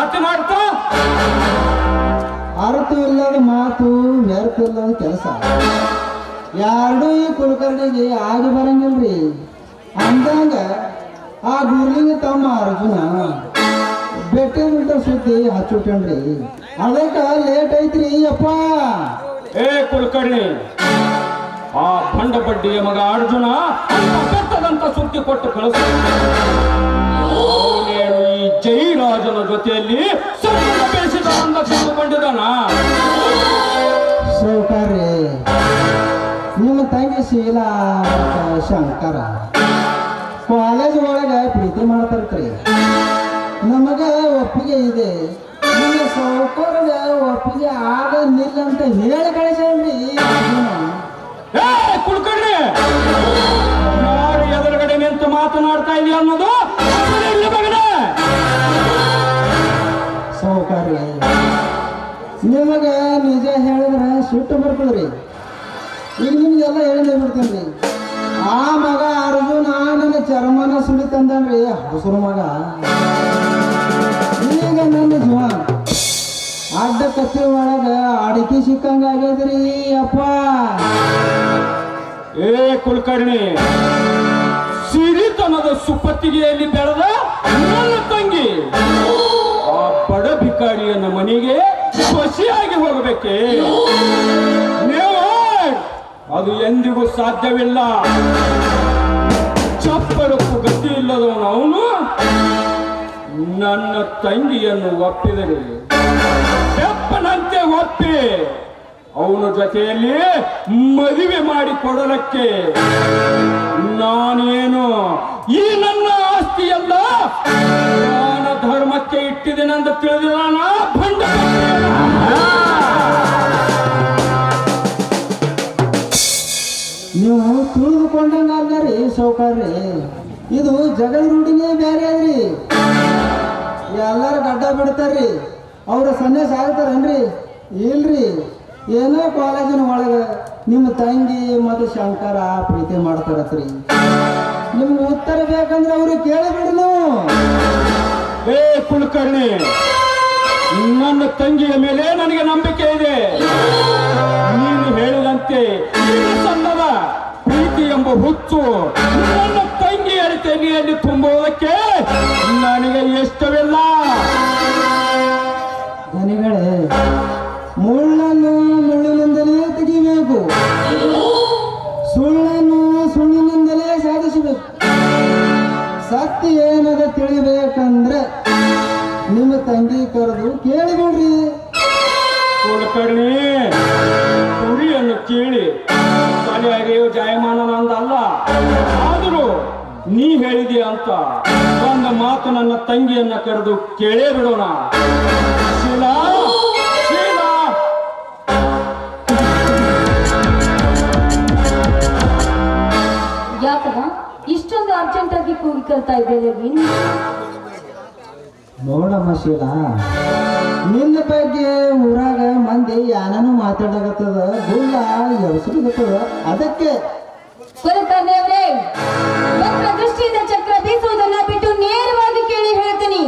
ಮಾತನಾಡ್ತಾ ಅರ್ಥ ಇಲ್ಲದ ಮಾತು ವ್ಯರ್ಥ ಇಲ್ಲದ ಕೆಲಸ ಯಾರು ಈ ಕುಲಕರ್ಣಿಗೆ ಆಗಿ ಬರಂಗಿಲ್ರಿ ಅಂದಂಗ ಆ ಗುರುಲಿಂಗ ತಮ್ಮ ಅರ್ಜುನ ಬೆಟ್ಟ ಸುದ್ದಿ ಹಚ್ಚುಟ್ಟನ್ರಿ ಅದಕ್ಕ ಲೇಟ್ ಐತ್ರಿ ಅಪ್ಪ. ಏ ಕುಲಕರ್ಣಿ, ಆ ಬಂಡ ಬಡ್ಡಿಯ ಮಗ ಅರ್ಜುನ ಬೆಟ್ಟದಂತ ಸುದ್ದಿ ಕೊಟ್ಟು ಕಳಿಸ ಈ ಜೈರಾಜನ ಜೊತೆಯಲ್ಲಿ ಬೇಯಿಸಿದ ಅಂದ ತಿಳಿದುಕೊಂಡಿದ್ದಾನ. ಸೌಕರ್ಯ ನಿಮ್ಮ ತಂಗಿ ಶೀಲಾ ಶಂಕರ ಕಾಲೇಜ್ ಒಳಗ ಪ್ರೀತಿ ಮಾಡ್ತಾರ್ರಿ. ನಮಗ ಒಪ್ಪಿಗೆ ಇದೆ, ನಿಮ್ಮ ಸೌಕರ್ಯ ಒಪ್ಪಿಗೆ ಆಗ ನಿಲ್ಲ ಅಂತ ಹೇಳಿ ಕಳಿಸ್ರಿ. ಕುಡ್ಕೊಂಡ್ರಿ ಯಾರು ಎದುರುಗಡೆ ನಿಂತು ಮಾತನಾಡ್ತಾ ಇದೆಯಾ ಅನ್ನೋದು ಸೌಕರ್ಯ ನಿಮಗ ನಿಜ ಹೇಳಿದ್ರೆ ಸಿಟ್ಟು ಬರ್ತದ್ರಿ. ಈಗ ನಿಮ್ಗೆಲ್ಲ ಹೇಳಿದೆ ಬಿಡ್ತೀನಿ. ಆ ಮಗ ಅರ್ಜುನ ನನ್ನ ಚರ್ಮನ ಸುಳಿ ತಂದನ್ರಿ, ಹಸುರು ಮಗ. ಈಗ ನನ್ನ ಜೀವ ಅಡ್ಡ ಕತ್ತಿ ಒಳಗ ಅಡಿಕೆ ಸಿಕ್ಕಂಗ ಆಗ್ಯದ್ರಿ ಅಪ್ಪ. ಏ ಕುಲಕರ್ಣಿ, ಸಿರಿತನದ ಸುಪ್ಪತ್ತಿಗೆಯಲ್ಲಿ ಬೆಳೆದ ನನ್ನ ತಂಗಿ ಆ ಬಡ ಭಿಕಾರಿಯನ್ನ ಮನೆಗೆ ಖುಷಿಯಾಗಿ ಹೋಗಬೇಕೆ? ಅದು ಎಂದಿಗೂ ಸಾಧ್ಯವಿಲ್ಲ. ಚಪ್ಪರಕ್ಕೂ ಗತಿ ಇಲ್ಲದವನು ಅವನು ನನ್ನ ತಂಗಿಯನ್ನು ಒಪ್ಪಿದರೆ ತೆಪ್ಪನಂತೆ ಒಪ್ಪಿ ಅವನ ಜೊತೆಯಲ್ಲಿ ಮದುವೆ ಮಾಡಿ ಕೊಡಲಕ್ಕೆ ನಾನೇನು ಈ ನನ್ನ ಆಸ್ತಿಯಲ್ಲ ದಾನ ಧರ್ಮಕ್ಕೆ ಇಟ್ಟಿದ್ದೇನೆಂದು ತಿಳಿದಿದ್ದಾನ ಭಂಡ. ನೀವು ತಿಳಿದುಕೊಂಡಂಗಾರ್ರಿ ಸೌಕರ್ಯ. ಇದು ಜಗದ ರೂಢಿನೇ ಬೇರೆ ಅದ್ರಿ. ಎಲ್ಲರೂ ಗಡ್ಡ ಬಿಡ್ತಾರ್ರಿ, ಅವ್ರ ಸನ್ಯಾಸ ಆಗ್ತಾರನ್ರಿ? ಇಲ್ರಿ, ಏನೋ ಕಾಲೇಜಿನ ಒಳಗೆ ನಿಮ್ಮ ತಂಗಿ ಮತ್ತು ಶಂಕರ ಪ್ರೀತಿ ಮಾಡ್ತಾರತ್ರಿ. ನಿಮ್ಗೆ ಉತ್ತರ ಬೇಕಂದ್ರೆ ಅವ್ರಿಗೆ ಕೇಳಿಬಿಡ್ರಿ ನೀವು. ಏ ಕುಲಕರ್ಣಿ, ನನ್ನ ತಂಗಿಯ ಮೇಲೆ ನನಗೆ ನಂಬಿಕೆ ಇದೆ. ನೀನು ಹೇಳಿದಂತೆ ಸಣ್ಣದ ಪ್ರೀತಿ ಎಂಬ ಹುಚ್ಚು ನನ್ನ ತಂಗಿಯ ತೆಗೆಯಲ್ಲಿ ತುಂಬುವುದಕ್ಕೆ ನನಗೆ ಇಷ್ಟವಿಲ್ಲ. ದನಿಗಳೇ, ಮುಳ್ಳನ್ನು ಮುಳ್ಳಿನಿಂದಲೇ ತೆಗಿಬೇಕು, ಸುಳ್ಳನ್ನು ಸುಳ್ಳಿನಿಂದಲೇ ಸಾಧಿಸಬೇಕು. ಸತ್ಯ ಏನದ ತಿಳಿಬೇಕಂದ್ರೆ ನಿಮ್ಮ ತಂಗಿ ಕರೆದು ಕೇಳಿಬಿಡ್ರಿ. ಕುಲಕರ್ಣಿ, ಕುರಿಯನ್ನು ಕೇಳಿ ತಲೆಯಾಗಿಯೋ ಜಾಯಮಾನನಂದಲ್ಲ. ಆದರೂ ನೀ ಹೇಳಿದೀಯ ಅಂತ ಒಂದು ಮಾತು ನನ್ನ ತಂಗಿಯನ್ನ ಕರೆದು ಕೇಳೇ ಬಿಡೋಣ. ಶೀಲಾ, ಶೀಲಾ. ಯಾಕದ ಇಷ್ಟೊಂದು ಅರ್ಜೆಂಟ್ ಆಗಿ ಕೂಗಿ ಕೇಳ್ತಾ ಇದ್ದೇವೆ? ನೋಡಮ್ಮ ಶೀಲಾ, ನಿನ್ನ ಬಗ್ಗೆ ಊರಾಗ ಮಂದಿ ಯಾನೂ ಮಾತಾಡಕತ್ತದ, ಗುಳ್ಳ ಎವಸಗತ್ತದ. ಅದಕ್ಕೆ ದೃಷ್ಟಿಯಿಂದ ಚಕ್ರ ಬೀಸುವುದನ್ನ ಬಿಟ್ಟು ನೇರವಾಗಿ ಕೇಳಿ ಹೇಳ್ತೀನಿ.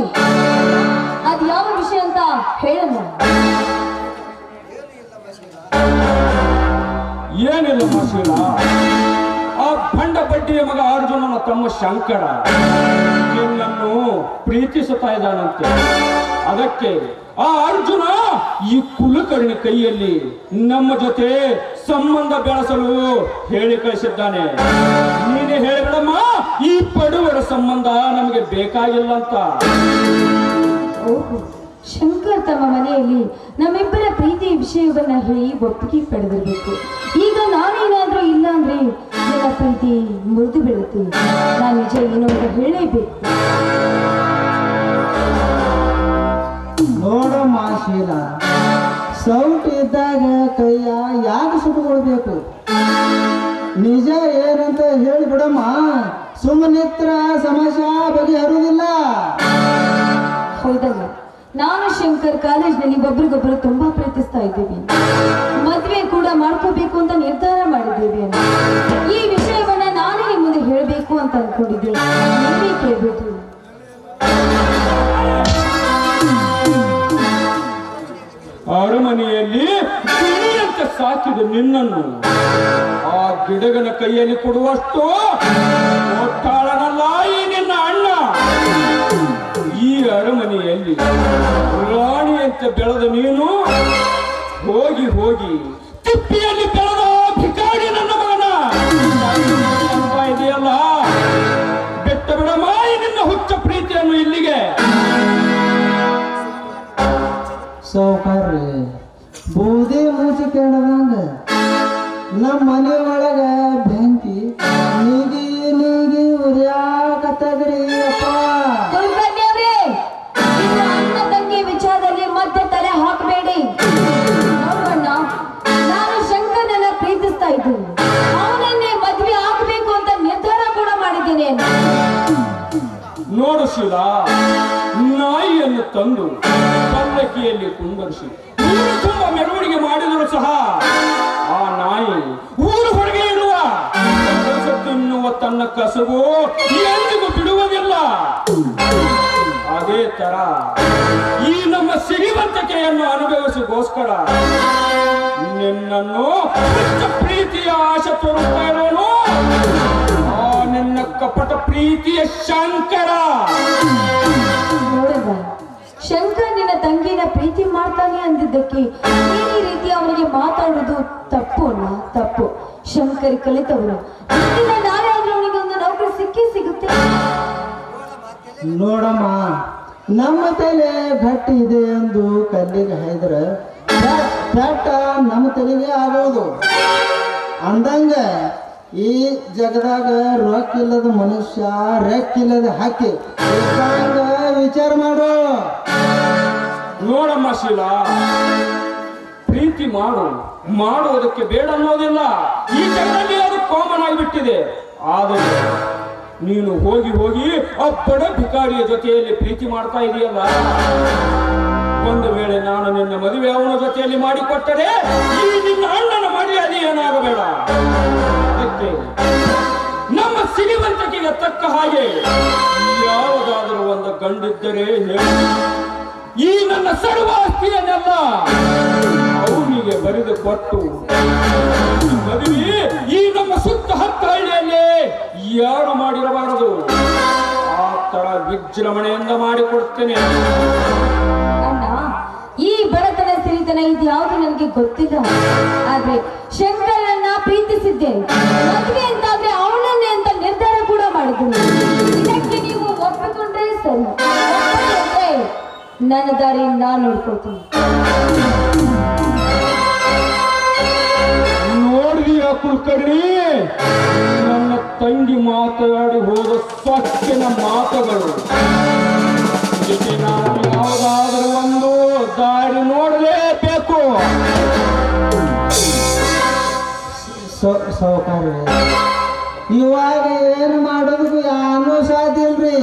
ಅದ್ ಯಾವ ವಿಷಯ ಅಂತ ಹೇಳಲ್ಲ. ಏನಿಲ್ಲ ಶೀಲಾ, ಆ ಭಂಡ ಬಡ್ಡಿಯ ಮಗ ಅರ್ಜುನನ ತಮ್ಮ ಶಂಕರ ನಿನ್ನನ್ನು ಪ್ರೀತಿಸುತ್ತಾ ಇದ್ದಾನಂತೆ. ಅದಕ್ಕೆ ಆ ಅರ್ಜುನ ಈ ಕುಲಕರ್ಣಿ ಕೈಯಲ್ಲಿ ನಮ್ಮ ಜೊತೆ ಸಂಬಂಧ ಬೆಳೆಸಲು ಹೇಳಿ ಕಳಿಸಿದ್ದಾನೆ. ನೀನೇ ಹೇಳಿಬಿಡಮ್ಮ, ಈ ಪಡುವರ ಸಂಬಂಧ ನಮಗೆ ಬೇಕಾಗಿಲ್ಲ ಅಂತ. ಓಹೋ, ಶಂಕರ್ ತಮ್ಮ ಮನೆಯಲ್ಲಿ ನಮ್ಮಿಬ್ಬರ ಪ್ರೀತಿ ವಿಷಯವನ್ನ ಹೇಳಿ ಒಪ್ಪಿಗೆ ಪಡೆದಿರ್ಬೇಕು. ಈಗ ನಾನೇನಾದ್ರೂ ಇಲ್ಲ ಅಂದ್ರೆ ನನ್ನ ಪ್ರೀತಿ ಮುರಿದು ಬೀಳುತ್ತೆ. ನಾನು ನಿಜ ಏನು ಅಂತ ಹೇಳಲೇಬೇಕು. ನೋಡಮ್ಮ ಶೀಲಾ, ಸೌಟ್ ಇದ್ದಾಗ ಕೈಯ ಯಾಕೆ ಸುಟ್ಟುಕೊಳ್ಬೇಕು? ನಿಜ ಏನಂತ ಹೇಳಿಬಿಡಮ್ಮ. ಸುಮ್ಮನಿತ್ರ ಸಮಸ್ಯೆ ಬಗೆಹರುವುದಿಲ್ಲ. ಹೌದಲ್ಲ, ನಾನು ಶಂಕರ್ ಕಾಲೇಜ್ನಲ್ಲಿ ಒಬ್ರಿಗೊಬ್ಬರು ತುಂಬಾ ಪ್ರೀತಿಸ್ತಾ ಇದ್ದೀವಿ. ಮದ್ವೆ ಕೂಡ ಮಾಡ್ಕೋಬೇಕು ಅಂತ ನಿರ್ಧಾರ ಮಾಡಿದ್ದೇವೆ. ಈ ವಿಷಯವನ್ನ ನಾನೇ ನಿಮ್ಮ ಮುಂದೆ ಹೇಳಬೇಕು ಅಂತ ಅನ್ಕೊಂಡಿದ್ದೆ. ನೀವೇ ಕೇಳ್ಬಿಟ್ರಿ. ಸಾಕಿದ ನಿನ್ನನ್ನು ಆ ಗಿಡಗನ ಕೈಯಲ್ಲಿ ಕೊಡುವಷ್ಟು ಒಟ್ಟಾಳನಲ್ಲ ಈ ನಿನ್ನ ಅಣ್ಣ. ಈ ಅರಮನೆಯಲ್ಲಿ ರಾಣಿಯಂತೆ ಬೆಳೆದ ನೀನು ಹೋಗಿ ಹೋಗಿ ತಿಪ್ಪಿಯಲ್ಲಿ ಬೆಳೆದ ಭಿಕಾರಿ ನನ್ನ ಮಗನ ಅಂತ ಇದೆಯಲ್ಲ. ಬೆಟ್ಟ ಬಿಡಮ್ಮ ಈ ನಿನ್ನ ಹುಚ್ಚ ಪ್ರೀತಿಯನ್ನು ಇಲ್ಲಿಗೆ. ಸೌಕರ್ಯ ಬೂದಿ ಮೂಸಿ ಕೇಳದಂಗ ನಮ್ಮ ಮನೆ ಒಳಗ ಬೆಂಕಿ ನೀಗಿ ನೀಗಿ ಉರಿಯಾಕತ್ತದ್ರಿ ಅಪ್ಪ. ಕುಲಕರ್ಣಿಯವರೇ, ನಿಮ್ಮ ಅಣ್ಣ ತಂಗಿ ವಿಚಾರದಲ್ಲಿ ಮತ್ತೆ ತಲೆ ಹಾಕಬೇಡಿ. ನೋಡೋಣ, ನಾನು ಶಂಕರನನ್ನ ಪ್ರೀತಿಸ್ತಾ ಇದ್ದೀನಿ. ಅವನನ್ನೇ ಮದ್ವೆ ಆಗ್ಬೇಕು ಅಂತ ನಿರ್ಧಾರ ಕೂಡ ಮಾಡಿದ್ದೀನಿ. ನೋಡು ಶೀಲಾ, ನಾಯಿಯನ್ನು ತಂದು ಪಲ್ಲಕ್ಕಿಯಲ್ಲಿ ಕುಂದರಿಸಿ ಊರು ತುಂಬ ಮೆರವಣಿಗೆ ಮಾಡಿದರೂ ಸಹ ಆ ನಾಯಿ ಊರು ಹೊರಗೆ ಇರುವ ತಿನ್ನುವ ತನ್ನ ಕಸಬು ಎಂದಿಗೂ ಬಿಡುವುದಿಲ್ಲ. ಅದೇ ತರ ಈ ನಮ್ಮ ಸಿರಿವಂತಿಕೆಯನ್ನು ಅನುಭವಿಸಿಗೋಸ್ಕರ ನಿನ್ನನ್ನು ಪ್ರೀತಿಯ ಆಶೆ ತೋರುತ್ತಾ ಇರೋನು ಆ ನಿನ್ನ ಕಪಟ ಪ್ರೀತಿಯ ಶಂಕರ. ನೋಡಿದ ಶಂಕರ್ ನಿನ್ನ ತಂಗಿನ ಪ್ರೀತಿ ಮಾಡ್ತಾನೆ ಅಂದಿದ್ದಕ್ಕೆ ಈ ರೀತಿ ಅವನಿಗೆ ಮಾತಾಡುವುದು ತಪ್ಪು. ಶಂಕರ್ ಕಲಿತವನು. ನಾಳೆ ಆದ್ರೂ ಅವನಿಗೆ ಒಂದು ನೌಕರಿ ಸಿಗುತ್ತೆ. ನೋಡಮ್ಮ, ನಮ್ಮ ತಲೆ ಗಟ್ಟಿ ಇದೆ ಎಂದು ಕಲ್ಲಿಗೆ ಹೈದ್ರ ಪೆಟ್ಟ ನಮ್ಮ ತಲೆಗೆ ಆಗೋದು. ಅಂದಂಗ ಈ ಜಗದಾಗ ರೊಕ್ಕಿಲ್ಲದ ಮನುಷ್ಯ ರೆಕ್ಕಿಲ್ಲದ ಹಕ್ಕಿ. ವಿಚಾರ ಮಾಡು. ನೋಡಮ್ಮ ಶೀಲಾ, ಪ್ರೀತಿ ಮಾಡುವುದಕ್ಕೆ ಬೇಡ ಅನ್ನೋದಿಲ್ಲ. ಈ ಜಗದಲ್ಲಿ ಅದು ಕಾಮನ್ ಆಗಿಬಿಟ್ಟಿದೆ. ಆದರೆ ನೀನು ಹೋಗಿ ಹೋಗಿ ಆ ಬಡ ಭಿಕಾರಿಯ ಜೊತೆಯಲ್ಲಿ ಪ್ರೀತಿ ಮಾಡ್ತಾ ಇದೆಯಲ್ಲ, ಒಂದು ವೇಳೆ ನಾನು ನಿನ್ನ ಮದುವೆ ಅವನ ಜೊತೆಯಲ್ಲಿ ಮಾಡಿಕೊಟ್ಟರೆ ಈ ನಿನ್ನ ಅಣ್ಣನ ಮರ್ಯಾದೆ ಏನಾಗಬೇಡ. ಅದಕ್ಕೆ ನಮ್ಮ ಸಿರಿವಂತಿಕೆಗೆ ತಕ್ಕ ಹಾಗೆ ಯಾವುದಾದರೂ ಒಂದು ಗಂಡಿದ್ದರೆ ಹೇಳು. ಈ ನನ್ನ ಸರ್ವ ಆಸ್ತಿಯನ್ನೆಲ್ಲ ಅವನಿಗೆ ಬರೆದು ಕೊಟ್ಟು ಮದುವೆ ಈ ನಮ್ಮ ಸುತ್ತ ಹತ್ತು ಹಳ್ಳಿಯಲ್ಲಿ ಯಾರು ಮಾಡಿರಬಾರದು. ಆ ತರ ವಿಜೃಂಭಣೆಯಿಂದ ಮಾಡಿಕೊಡ್ತೇನೆ. ಅಣ್ಣ, ಈ ಬಡತನ ಸಿರಿತನ ಇದು ಯಾವುದು ನನಗೆ ಗೊತ್ತಿಲ್ಲ. ಆದ್ರೆ ಶಂಕರನ್ನ ಪ್ರೀತಿಸಿದ್ದೇನೆ. ಮದುವೆ ಅಂತಾದ್ರೆ ಅವನನ್ನೇ ಅಂತ ನಿರ್ಧಾರ ಕೂಡ ಮಾಡಿದ್ದೀನಿ. ಇದಕ್ಕೆ ನೀವು ಒಪ್ಪಿಕೊಂಡ್ರೆ ಸರಿ, ಒಪ್ಪದಿದ್ರೆ ನನ್ನ ದಾರಿ ನಾನು ನೋಡ್ಕೊಳ್ತೀನಿ. ನೋಡಿದೀಯ ಕುಲಕರ್ಣಿ, ನನ್ನ ತಂಗಿ ಮಾತಾಡಿ ಹೋದ ಸ್ವಚ್ಛನ ಮಾತುಗಳು. ಇದಕ್ಕೆ ನಾನು ಯಾವುದಾದರೂ ಒಂದು ದಾರಿ ನೋಡಲೇಬೇಕು. ಸೌಕರ್ಯ ಇವಾಗ ಏನು ಮಾಡೋದಕ್ಕೂ ಏನೂ ಸಾಧ್ಯ ಇಲ್ರಿ.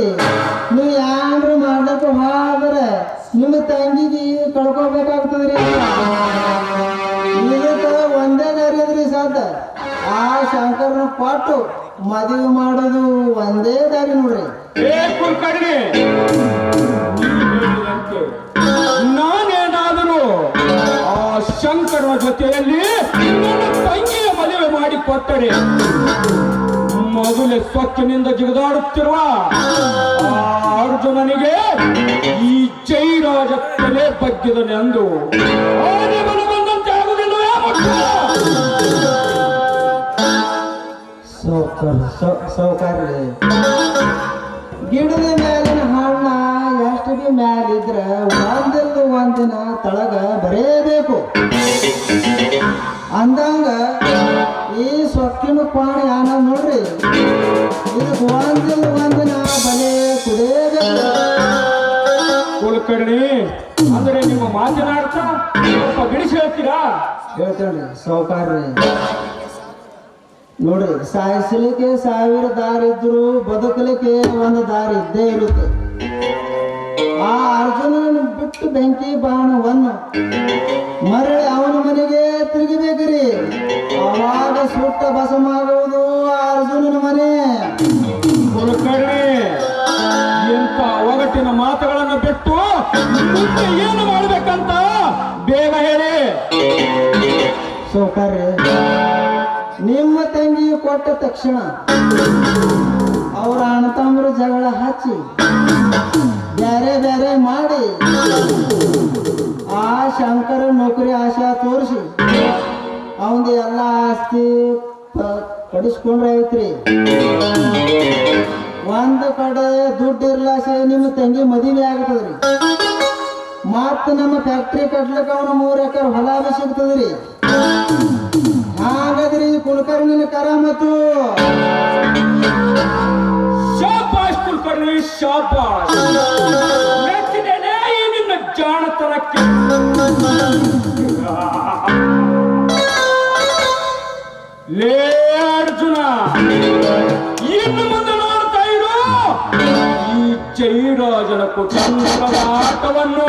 ನೀವು ಏನ್ರು ಮಾಡ್ಲಿಕ್ಕೆ ಹೋದ್ರೆ ನಿಮ್ಮ ತಂಗಿಗೆ ಕಳ್ಕೊಬೇಕಾಗ್ತದ್ರಿ. ಇದಕ್ಕೆ ಒಂದೇ ದಾರಿ ಅದ್ರಿ ಸಾಧ್ಯ. ಆ ಶಂಕರನ ಕೊಟ್ಟು ಮದುವೆ ಮಾಡೋದು ಒಂದೇ ದಾರಿ ನೋಡ್ರಿ. ಏ ಕುಲಕರ್ಣಿ, ನಾನೇನಾದರೂ ಆ ಶಂಕರನ ಜೊತೆಯಲ್ಲಿ ನನ್ನ ತಂಗಿಯ ಮದುವೆ ಮಾಡಿಕೊಟ್ಟರೆ ಮೊದಲೇ ಸ್ವಚ್ಛನಿಂದ ಜಿಗಿದಾಡುತ್ತಿರುವ ಆ ಅರ್ಜುನನಿಗೆ ಈ ಜೈರಾಜ ತಲೆ ಬಗ್ಗಿದನೆಂದು ಬಂದಂತೆ ಆಗುವುದಿಲ್ಲವೇ? ಸೌಕರ್ಯ ಗಿಡದ ಮೇಲಿನ ಹಣ್ಣ ಎಷ್ಟು ಬಿ ಮ್ಯಾಲಿದ್ರ ಒಂದಿನ ತಳಗ ಬರೇಬೇಕು. ಅಂದಂಗ ಈ ಸೊಕ್ಕಿನ ಕೋಣ ಯಾನ ನೋಡ್ರಿ, ಇದಕ್ಕೆ ಒಂದಿನ ಬಲೆ ಕುಡಿಯಬೇಕು. ಕುಲಕರ್ಣಿ, ಅಂದ್ರೆ ನಿಮ್ಮ ಮಾತನಾಡ್ತಾ ಸ್ವಲ್ಪ ಬಿಡಿಸಿ ಹೇಳ್ತೀರಾ? ಹೇಳ್ತೇನ್ರಿ ಸೌಕರ್ಯ. ನೋಡ್ರಿ, ಸಾಯಿಸಲಿಕ್ಕೆ 1000 ದಾರಿ ಇದ್ರು ಬದುಕಲಿಕ್ಕೆ ಒಂದು ದಾರಿ ಇದ್ದೇ ಇರುತ್ತೆ. ಆ ಅರ್ಜುನನ ಬಿಟ್ಟು ಬೆಂಕಿ ಬಾಣವನ್ನು ಮರಳಿ ಅವನ ಮನೆಗೆ ತಿರುಗಿಬೇಕ್ರಿ. ಅವಾಗ ಸುಟ್ಟ ಭಸ್ಮಾಗುವುದು ಆ ಅರ್ಜುನನ ಮನೆ. ಕುಲಕರ್ಣಿ, ಇಂಥ ಒಗಟಿನ ಮಾತುಗಳನ್ನು ಬಿಟ್ಟು ಮುಂದೆ ಏನು ಮಾಡ್ಬೇಕಂತ ಬೇಗ ಹೇಳಿ. ತಕ್ಷಣ ಅವರ ಅಣ್ಣ ತಮ್ಮರು ಜಗಳ ಹಚ್ಚಿ ಬೇರೆ ಬೇರೆ ಮಾಡಿ ಆ ಶಂಕರ ನೌಕರಿ ಆಶಾ ತೋರಿಸಿ ಅವಂದು ಎಲ್ಲ ಆಸ್ತಿ ಕಡಿಸ್ಕೊಂಡ್ರೆ ಐತ್ರಿ. ಒಂದು ಕಡೆ ದುಡ್ಡು ಇರ್ಲಾಸೆ ನಿಮ್ಮ ತಂಗಿ ಮದುವೆ ಆಗ್ತದ್ರಿ. ಮತ್ತ ನಮ್ಮ ಫ್ಯಾಕ್ಟ್ರಿ ಕಟ್ಲಿಕ್ಕೆ ಅವನ 3 ಎಕರೆ ಹೊಲ ಸಿಗ್ತದ್ರಿ. ಹಾಗಾದ್ರಿ ಕುಲಕರ್ಣಿನ ಕರಾಮತ್ತು. ಶಾಬಾಷ್ ಕುಲಕರ್ಣಿ ಶಾಬಾಷ್. ಮೆಚ್ಚಿದ್ದೇನೆ ಈ ನಿನ್ನ ಜಾಣತನಕ್ಕೆ. ಲೇ ಅರ್ಜುನ, ಇನ್ನು ಮುಂದೆ ನೋಡ್ತಾ ಇರು ಈ ಜೈರಾಜನ ಕುತಂತ್ರದ ಆಟವನ್ನು.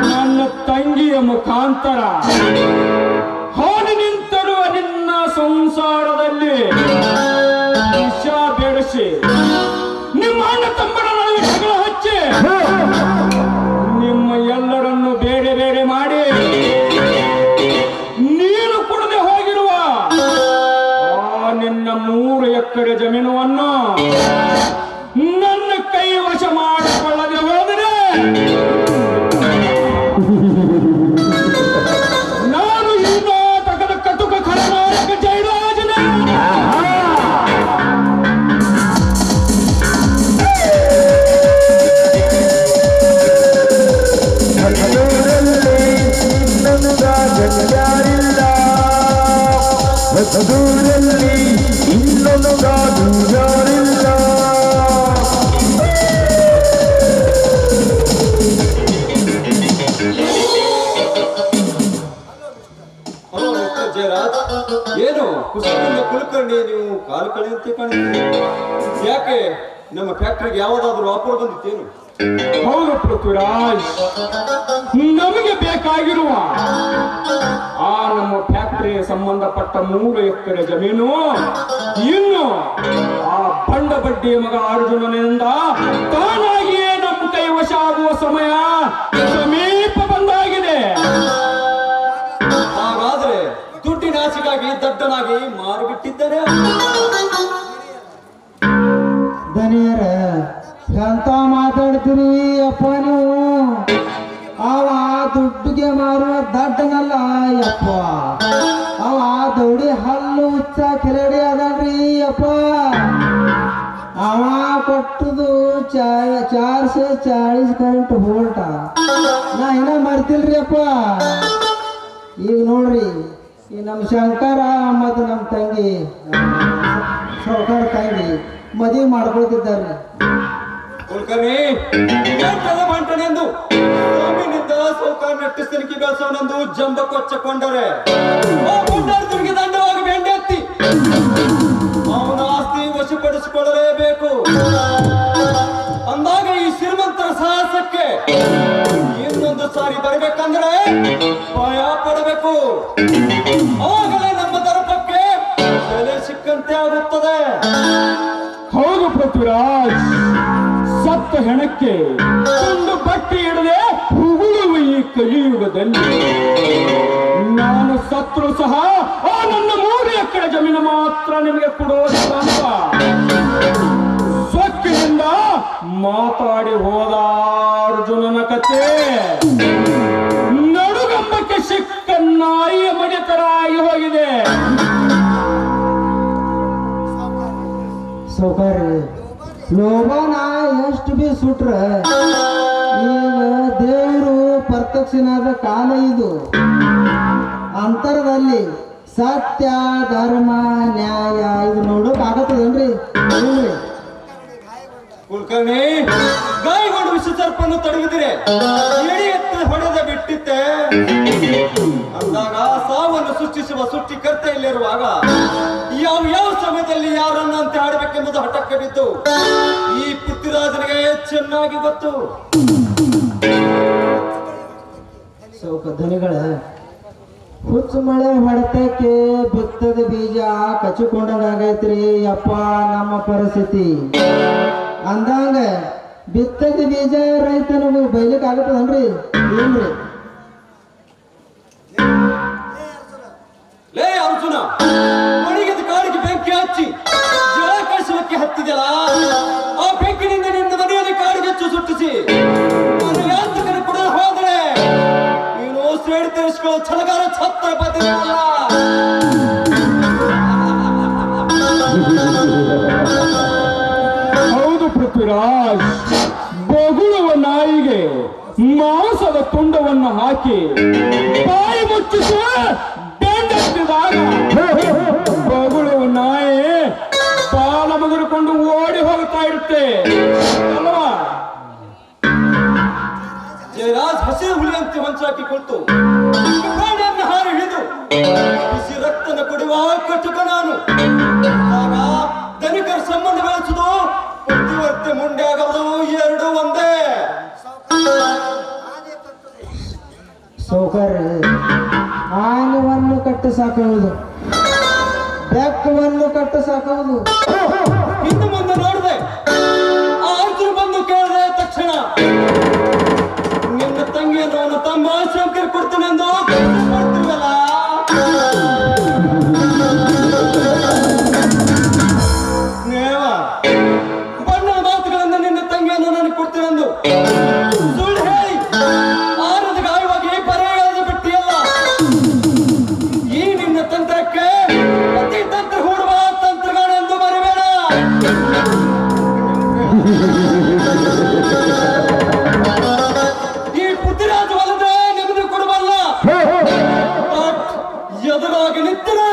ನನ್ನ ತಂಗಿಯ ಮುಖಾಂತರ ಹಾನಿ ನಿಂತಿರುವ ನಿನ್ನ ಸಂಸಾರದಲ್ಲಿ ವಿಷ ಬೆಳೆಸಿ ನಿಮ್ಮ ಅಣ್ಣ ತಮ್ಮನ ನಡುವೆ ಜಗಳ ಹಚ್ಚಿ ನಿಮ್ಮ ಎಲ್ಲರನ್ನು ಬೇರೆ ಬೇರೆ ಮಾಡಿ ನೀನು ಕುಡದೆ ಹೋಗಿರುವ ಆ ನಿನ್ನ 3 ಎಕರೆ ಜಮೀನನ್ನು ನನ್ನ ಕೈ ವಶ ಮಾಡಿಕೊಳ್ಳದೆ ಹೋದರೆ ನಾನು ಈ ನಾಟಕದ ಕಟುಕ ಖಳನಾಯಕ ಜಯರಾಜನ. ದೂರಲ್ಲಿ ಇನ್ನೊಂದು ಯಾರಿಲ್ಲ. ಹಲೋ ಮಿಸ್ಟರ್ ಜಯರಾಜ್, ಏನು ಕುಶಲದಿಂದ ಕುಲಕರ್ಣಿ ನೀವು ಕಾಲು ಕಳೆಯಂತೆ ಕಾಣುತ್ತೀರಿ. ಯಾಕೆ ನಮ್ಮ ಫ್ಯಾಕ್ಟರಿಗೆ ಯಾವುದಾದ್ರೂ ಆಫರ್ ಬಂದಿತ್ತೇನು? ಹೌದು ಪೃಥ್ವಿರಾಜ್, ನಮಗೆ ಬೇಕಾಗಿರುವ ಆ ನಮ್ಮ ಫ್ಯಾಕ್ಟರಿ ಸಂಬಂಧಪಟ್ಟ 3 ಎಕರೆ ಜಮೀನು ಇನ್ನು ಆ ಬಂಡ ಬಡ್ಡಿಯ ಮಗ ಅರ್ಜುನನಿಂದ ತಾನಾಗಿಯೇ ನಮ್ಮ ಕೈವಶ ಆಗುವ ಸಮಯ ಸಮೀಪ ಬಂದಾಗಿದೆ. ಹಾಗಾದ್ರೆ ದುಡ್ಡಿನ ಆಸೆಗಾಗಿ ದಡ್ಡನಾಗಿ ಮಾರಿಬಿಟ್ಟಿದ್ದಾರೆ. ದನಿಯರ ಎಂತ ಮಾತಾಡ್ತೀರಿ ಅಪ್ಪ ನೀವು? ಅವ ದುಡ್ಡಿಗೆ ಮಾರುವ ದಡ್ಡನಲ್ಲ ಅಪ್ಪ. ಅವ ದೌಡಿ ಹಲ್ಲು ಉಚ್ಚ ಕಿರಡಿ ಅದನ್ರಿ ಅಪ್ಪ. ಅವ ಕೊಟ್ಟದು 440 ಕರೆಂಟ್ ವೋಲ್ಟ. ನಾ ಇನ್ನ ಮರ್ತಿಲ್ರಿ ಅಪ್ಪ. ಈಗ ನೋಡ್ರಿ, ಈ ನಮ್ಮ ಶಂಕರ ಮತ್ತು ನಮ್ಮ ತಂಗಿ ಸೌಕರ್ ತಂಗಿ ಮದುವೆ ಮಾಡ್ಕೊಳ್ತಿದ್ದಾರೆ. ಕುಲಕರ್ಣಿ ಬಂಟನೆಂದು ಸ್ವಾಮಿನಿಂದ ಸೌಕಾರ ನೆಟ್ಟಿಸ್ತನಿಗೆ ಬೆಳೆಸೋನೆಂದು ಜಂಬ ಕೊಚ್ಚಕೊಂಡರೆ ದುರ್ಗಿ ದಂಡವಾಗಿ ಬೆಂಡೆತ್ತಿ ಅವನ ಆಸ್ತಿ ವಶಪಡಿಸಿಕೊಳ್ಳಲೇಬೇಕು. ಅಂದಾಗ ಈ ಶ್ರೀಮಂತರ ಸಾಹಸಕ್ಕೆ ಇನ್ನೊಂದು ಸಾರಿ ಬರಬೇಕಂದ್ರೆ ಭಯ ಪಡಬೇಕು. ಅವಾಗಲೇ ನಮ್ಮ ದರ್ಪಕ್ಕೆ ಬೆಲೆ ಸಿಕ್ಕಂತೆ ಆಗುತ್ತದೆ. ಹೌದು ಪೃಥ್ವಿರಾಜ್, ಸತ್ತ ಹೆಣಕ್ಕೆ ಒಂದು ಬಟ್ಟೆ ಹಿಡದೆ ಉಗುಳುವ ಈ ಕಲಿಯುಗದಲ್ಲಿ ನಾನು ಸತ್ರು ಸಹ ಆ ನನ್ನ 3 ಎಕರೆ ಜಮೀನು ಮಾತ್ರ ನಿಮಗೆ ಕೊಡೋದಿಲ್ಲ ಅಂತ ಸೊಕ್ಕಿನಿಂದ ಮಾತಾಡಿ ಹೋದ ಅರ್ಜುನನ ಕಥೆ ನಡುಗಂಬಕ್ಕೆ ಸಿಕ್ಕ ನಾಯಿಯ ಮಡಿತರ ಆಗಿ ಹೋಗಿದೆ. ಸೌಕರ್ಯ ಲೋಭನ ಎಷ್ಟು ಬಿ ಸುಟ್ರ ಈಗ ದೇವರು ಪ್ರತ್ಯಕ್ಷನಾದ ಕಾಲ ಇದು. ಅಂತರದಲ್ಲಿ ಸತ್ಯ ಧರ್ಮ ನ್ಯಾಯ ಇದು ನೋಡೋಕ್ ಆಗತ್ತದೇನ್ರಿ? ಏನ್ರಿ ಕುಲಕರ್ಣಿ, ಗಾಯಗೊಂಡು ವಿಷಸರ್ಪನ್ನು ತಡೆಯುತ್ತಿರೆ ಎಳಿ ಎತ್ತ ಹೊಡೆದ ಬಿಟ್ಟಿತ್ತೆ. ಅಂದಾಗ ಸಾವನ್ನು ಸೃಷ್ಟಿಸುವ ಸೃಷ್ಟಿಕರ್ತೆ ಇಲ್ಲಿರುವಾಗ ಯಾವ ಸಮಯದಲ್ಲಿ ಯಾರನ್ನಂತೆ ಆಡಬೇಕೆಂಬುದು ಹಠಕ್ಕೆ ಬಿದ್ದು ಈ ಪೃಥ್ವಿರಾಜನಿಗೆ ಚೆನ್ನಾಗಿ ಗೊತ್ತು. ಸೌಕ ಧನಿಗಳ ಹುಚ್ಚು ಮಳೆ ಹೊಡೆತಕ್ಕೆ ಬಿತ್ತದ ಬೀಜ ಕಚ್ಚಿಕೊಂಡಾಗೈತ್ರಿ ಅಪ್ಪ ನಮ್ಮ ಪರಿಸ್ಥಿತಿ. ಅಂದಂಗ ಬಿತ್ತದ ಬೀಜ ರೈತನಿಗೂ ಬೈಲಿಕ್ಕೆ ಆಗತ್ತದನ್ರಿ? ಏನ್ರಿ ಅರ್ಜುನ ಒಣಗಿದ ಕಾಡಿಗೆ ಬೆಂಕಿ ಹಚ್ಚಿ ಜಲ ಕಳಿಸಲಿಕ್ಕೆ ಹತ್ತಿದೆಯಲ್ಲ, ಆ ಬೆಂಕಿನಿಂದ ನಿನ್ನ ಮನೆಯಲ್ಲಿ ಕಾಡಿಗೆ ಸುಟ್ಟಿಸಿ ನಾನು ಯಾತಕನ ಕೊಡಲು ಹೋದರೆ ನೀನು ಸೇಡಿ ತೀರಿಸಿಕೊಳ್ಳೋ ಛಲಗಾರ ಛತ್ರಪತಿ ಅಲ್ಲ. ಹೌದು ಪೃಥ್ವಿರಾಜ್, ಬೊಗುಳುವ ನಾಯಿಗೆ ಮಾಂಸದ ತುಂಡವನ್ನು ಹಾಕಿ ಬಾಯಿ ಮುಚ್ಚಿಸಿ ಬೆಂಡೆತ್ತಿದಾಗ ಬೊಗುಳುವ ನಾಯಿ ಬಾಲ ಮುಗಿದುಕೊಂಡು ಓಡಿ ಹೋಗ್ತಾ ಇರುತ್ತೆ ಅಲ್ವಾ? ಜಯರಾಜ್ ಹಸಿರು ಹುಲಿಯಂತೆ ಹೊಂಚಾಕಿ ಕುಳಿತು ಕಾಡಿಯನ್ನು ಹಾರಿ ಹಿಡಿದು ಬಿಸಿ ರಕ್ತನ ಕುಡಿಯುವ ಕಟುಕ ನಾನು. ಆಗ ಧನಿಕರ ಸಂಬಂಧ ಬೆಳೆಸುವುದು ಬುದ್ಧಿವರ್ತೆ ಮುಂಡೆ ಆಗಬಹುದು, ಎರಡು ಒಂದೇ. ಸೌಕರ್ಯ ಆನೆವನ್ನು ಕಟ್ಟು ಸಾಕುವುದು, ಬೆಕ್ಕವನ್ನು ಕಟ್ಟು ಸಾಕುವುದು. ಇನ್ನು ಮುಂದೆ ನೋಡಿದೆ ಆ ಅರ್ಜುನ ಬಂದು ಕೇಳಿದೆ ತಕ್ಷಣ ನಿನ್ನ ತಂಗಿಯನ್ನು ಅವನ ತಮ್ಮ ಶಂಕರ್ ಕೊಡ್ತೀನೆಂದು ಕೊಡ್ತೀವಲ್ಲ. ನೇವ ಬಣ್ಣದ ಮಾತುಗಳಿಂದ ನಿನ್ನ ತಂಗಿಯನ್ನು ನನಗೆ ಕೊಡ್ತೀನೆಂದು ಸುಳ್ಳು ಹೇಳಿ ಆರದ ಗಾಯವಾಗಿ ಪರ್ಯಾಯದ ಬಿಟ್ಟಿಯಲ್ಲ. ಈ ನಿನ್ನ ತಂತ್ರಕ್ಕೆ ಪ್ರತಿ ತಂತ್ರ ಹೂಡುವ ತಂತ್ರಗಳೆಂದು ಮರಿಬೇಡ. ಈ ಪುತ್ತಿರಾಜವಲ್ಲದೆ ನೆಮ್ಮದಿ ಕೊಡುವಲ್ಲ, ಎದುರಾಗಿ ನಿಂತರೆ